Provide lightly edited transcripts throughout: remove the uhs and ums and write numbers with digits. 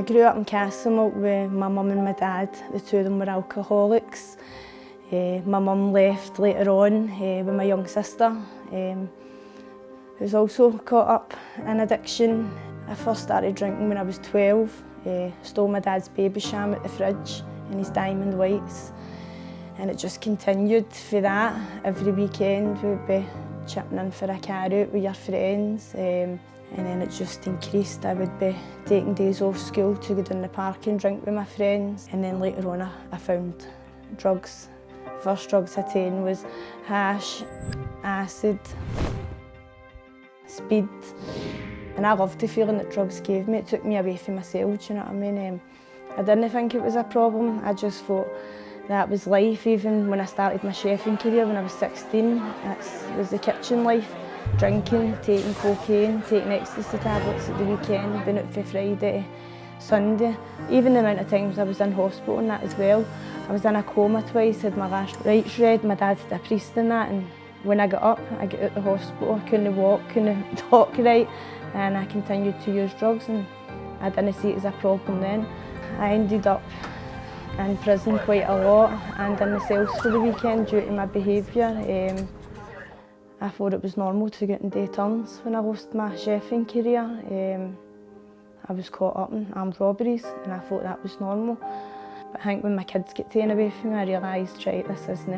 grew up in Castlemilk with my mum and my dad. The two of them were alcoholics. My mum left later on with my young sister, who's also caught up in addiction. I first started drinking when I was 12. Stole my dad's baby sham at the fridge and his diamond whites. And it just continued for that. Every weekend we'd be chipping in for a car out with your friends. And then it just increased. I would be taking days off school to go down the park and drink with my friends. And then later on I found drugs. First drugs I taken was hash, acid, speed. And I loved the feeling that drugs gave me. It took me away from myself, do you know what I mean? I didn't think it was a problem. I just thought that was life. Even when I started my chefing career when I was 16, that was the kitchen life. Drinking, taking cocaine, taking ecstasy tablets at the weekend, being out for Friday, Sunday. Even the amount of times I was in hospital and that as well. I was in a coma twice, had my last rites read, my dad's a priest and that, and when I got up, I got out of the hospital, I couldn't walk, couldn't talk right, and I continued to use drugs, and I didn't see it as a problem then. I ended up in prison quite a lot and in the cells for the weekend due to my behaviour. I thought it was normal to get in day turns when I lost my chefing career. I was caught up in armed robberies and I thought that was normal. But I think when my kids get taken away from me, I realised, right, this isn't,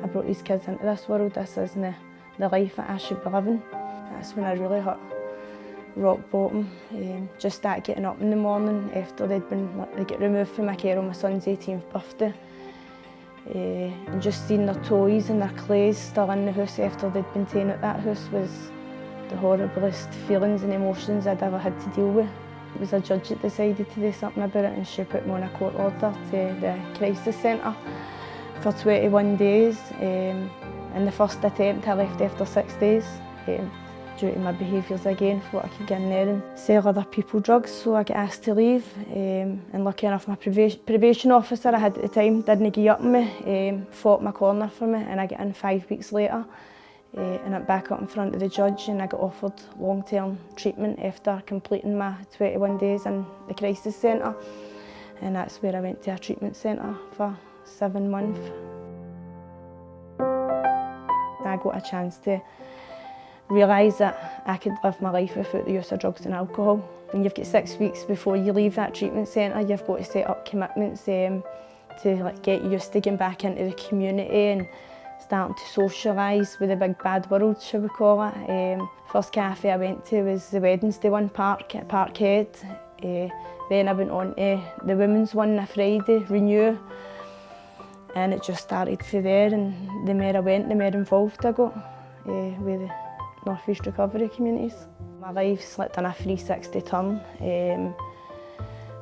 I brought these kids into this world, this isn't the life that I should be living. That's when I really hit rock bottom. Just started getting up in the morning after they get removed from my care on my son's 18th birthday. And just seeing their toys and their clays still in the house after they'd been taken out that house was the horriblest feelings and emotions I'd ever had to deal with. It was a judge that decided to do something about it and she put me on a court order to the crisis centre for 21 days. In the first attempt I left after 6 days. Due to my behaviours again, thought I could get in there and sell other people drugs, so I got asked to leave. And lucky enough, my probation officer I had at the time didn't give up on me, fought my corner for me, and I got in 5 weeks later. And I'm back up in front of the judge and I got offered long-term treatment after completing my 21 days in the crisis centre. And that's where I went to a treatment centre for 7 months. I got a chance to realise that I could live my life without the use of drugs and alcohol. When you've got 6 weeks before you leave that treatment centre, you've got to set up commitments to get used to getting back into the community and starting to socialise with the big bad world, shall we call it. First cafe I went to was the Wednesday one, PARC at PARC Head. Then I went on to the women's one on a Friday, Renew. And it just started from there, and the more I went, the more involved I got with the North East recovery communities. My life slipped on a 360 turn.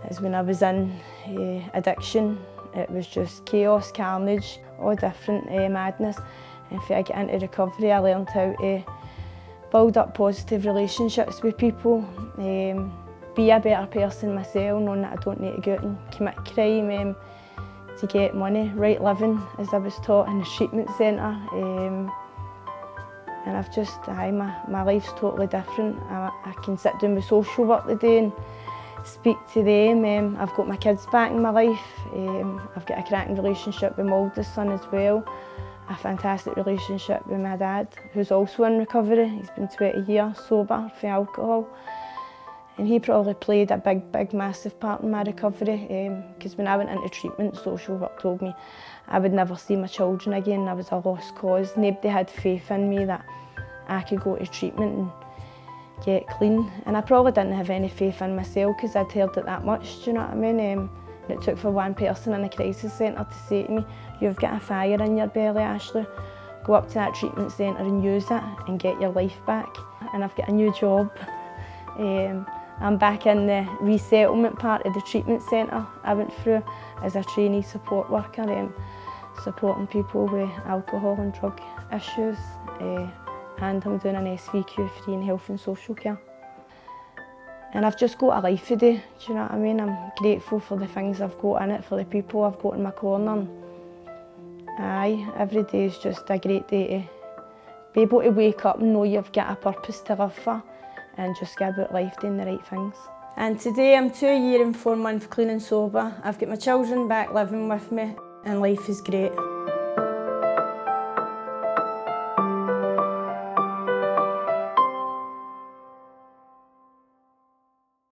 As when I was in addiction, it was just chaos, carnage, all different madness. And if I get into recovery, I learned how to build up positive relationships with people, be a better person myself, knowing that I don't need to go out and commit crime to get money, right living, as I was taught in the treatment centre. And I've just, my life's totally different. I can sit down with social work today and speak to them. I've got my kids back in my life. I've got a cracking relationship with my oldest son as well. A fantastic relationship with my dad, who's also in recovery. He's been 20 years sober for alcohol. And he probably played a big, massive part in my recovery. Because when I went into treatment, social work told me I would never see my children again. I was a lost cause. Nobody had faith in me that I could go to treatment and get clean. And I probably didn't have any faith in myself because I'd heard it that much, do you know what I mean? And it took for one person in the crisis centre to say to me, "You've got a fire in your belly, Ashleigh. Go up to that treatment centre and use it and get your life back." And I've got a new job. I'm back in the resettlement part of the treatment centre I went through as a trainee support worker, supporting people with alcohol and drug issues. And I'm doing an SVQ3 in health and social care. And I've just got a life today, do you know what I mean? I'm grateful for the things I've got in it, for the people I've got in my corner. Every day is just a great day to be able to wake up and know you've got a purpose to live for and just go about life doing the right things. And today I'm 2 year and 4 months clean and sober. I've got my children back living with me and life is great.